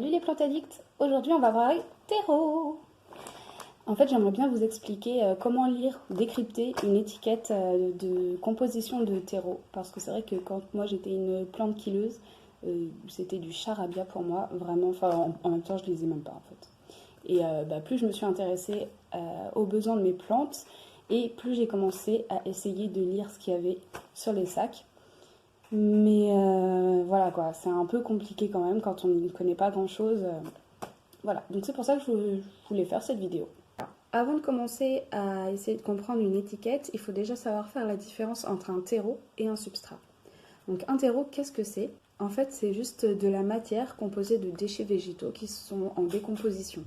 Salut les plantes addicts, aujourd'hui on va parler terreau. En fait j'aimerais bien vous expliquer comment lire ou décrypter une étiquette de composition de terreau. Parce que c'est vrai que quand moi j'étais une plante killeuse, c'était du charabia pour moi, vraiment, enfin en même temps je lisais même pas en fait. Et plus je me suis intéressée aux besoins de mes plantes et plus j'ai commencé à essayer de lire ce qu'il y avait sur les sacs. Mais voilà quoi, c'est un peu compliqué quand même quand on ne connaît pas grand chose. Voilà, donc c'est pour ça que je voulais faire cette vidéo. Avant de commencer à essayer de comprendre une étiquette, il faut déjà savoir faire la différence entre un terreau et un substrat. Donc un terreau, qu'est-ce que c'est? En fait, c'est juste de la matière composée de déchets végétaux qui sont en décomposition.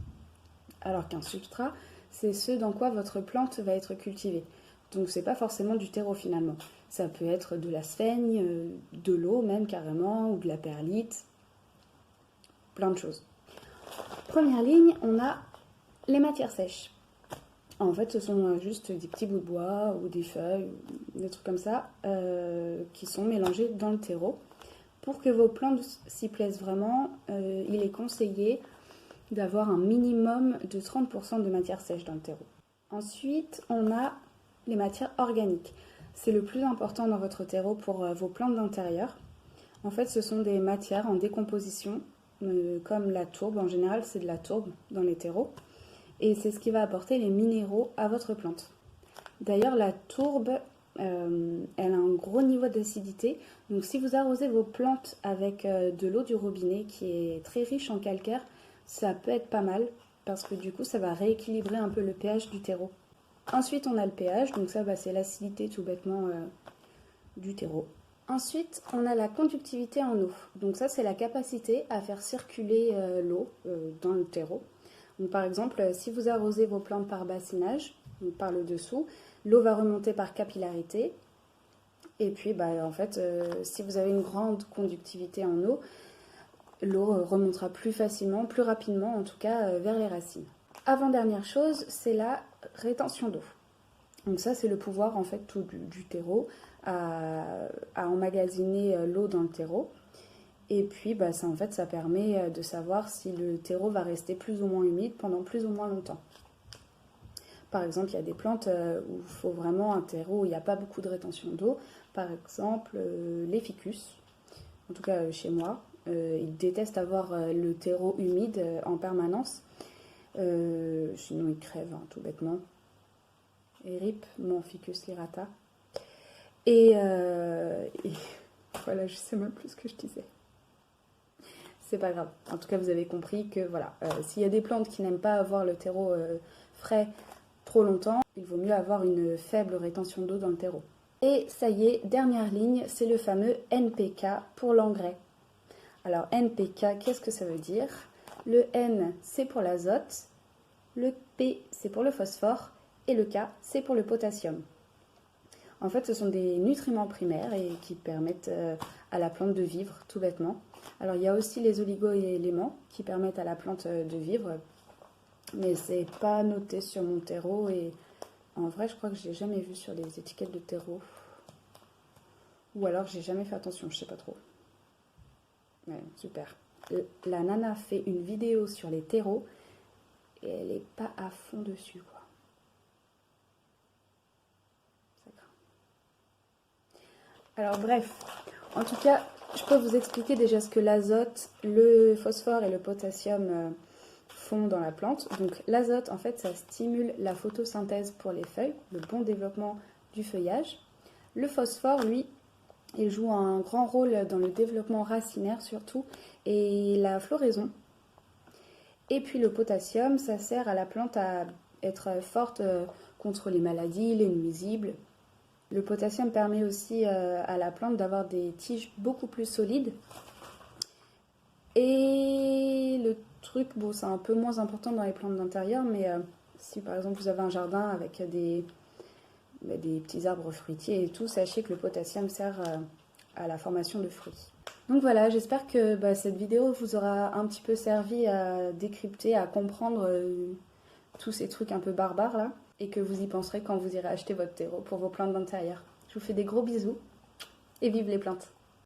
Alors qu'un substrat, c'est ce dans quoi votre plante va être cultivée. Donc c'est pas forcément du terreau finalement. Ça peut être de la sphaigne, de l'eau même carrément, ou de la perlite, plein de choses. Première ligne, on a les matières sèches. En fait, ce sont juste des petits bouts de bois ou des feuilles, des trucs comme ça, qui sont mélangés dans le terreau. Pour que vos plantes s'y plaisent vraiment, il est conseillé d'avoir un minimum de 30% de matière sèche dans le terreau. Ensuite, on a les matières organiques. C'est le plus important dans votre terreau pour vos plantes d'intérieur. En fait, ce sont des matières en décomposition, comme la tourbe. En général, c'est de la tourbe dans les terreaux. Et c'est ce qui va apporter les minéraux à votre plante. D'ailleurs, la tourbe, elle a un gros niveau d'acidité. Donc si vous arrosez vos plantes avec de l'eau du robinet qui est très riche en calcaire, ça peut être pas mal parce que du coup, ça va rééquilibrer un peu le pH du terreau. Ensuite, on a le pH, donc ça, c'est l'acidité tout bêtement du terreau. Ensuite, on a la conductivité en eau. Donc ça, c'est la capacité à faire circuler l'eau dans le terreau. Donc, par exemple, si vous arrosez vos plantes par bassinage, donc par le dessous, l'eau va remonter par capillarité. Et puis, en fait, si vous avez une grande conductivité en eau, l'eau remontera plus facilement, plus rapidement en tout cas, vers les racines. Avant-dernière chose, c'est la rétention d'eau. Donc ça, c'est le pouvoir en fait tout du terreau à emmagasiner l'eau dans le terreau. Et puis, ça, en fait, ça permet de savoir si le terreau va rester plus ou moins humide pendant plus ou moins longtemps. Par exemple, il y a des plantes où il faut vraiment un terreau où il n'y a pas beaucoup de rétention d'eau. Par exemple, les ficus, en tout cas chez moi, ils détestent avoir le terreau humide en permanence. Sinon, ils crèvent, hein, tout bêtement. Et rip, mon ficus lirata. Et voilà, je sais même plus ce que je disais. C'est pas grave. En tout cas, vous avez compris que voilà, s'il y a des plantes qui n'aiment pas avoir le terreau frais trop longtemps, il vaut mieux avoir une faible rétention d'eau dans le terreau. Et ça y est, dernière ligne, c'est le fameux NPK pour l'engrais. Alors NPK, qu'est-ce que ça veut dire? Le N, c'est pour l'azote, le P, c'est pour le phosphore, et le K, c'est pour le potassium. En fait, ce sont des nutriments primaires et qui permettent à la plante de vivre, tout bêtement. Alors, il y a aussi les oligo-éléments qui permettent à la plante de vivre, mais c'est pas noté sur mon terreau et en vrai, je crois que je l'ai jamais vu sur les étiquettes de terreau. Ou alors, j'ai jamais fait attention, je sais pas trop. Ouais, super. La nana fait une vidéo sur les terreaux et elle est pas à fond dessus, quoi. Alors bref, en tout cas, je peux vous expliquer déjà ce que l'azote, le phosphore et le potassium font dans la plante. Donc l'azote, en fait, ça stimule la photosynthèse pour les feuilles, le bon développement du feuillage. Le phosphore, lui, il joue un grand rôle dans le développement racinaire surtout et la floraison. Et puis le potassium, ça sert à la plante à être forte contre les maladies, les nuisibles. Le potassium permet aussi à la plante d'avoir des tiges beaucoup plus solides. Et le truc, bon, c'est un peu moins important dans les plantes d'intérieur, mais si par exemple vous avez un jardin avec des petits arbres fruitiers et tout, sachez que le potassium sert à la formation de fruits. Donc voilà, j'espère que cette vidéo vous aura un petit peu servi à décrypter, à comprendre tous ces trucs un peu barbares là, et que vous y penserez quand vous irez acheter votre terreau pour vos plantes d'intérieur. Je vous fais des gros bisous et vive les plantes!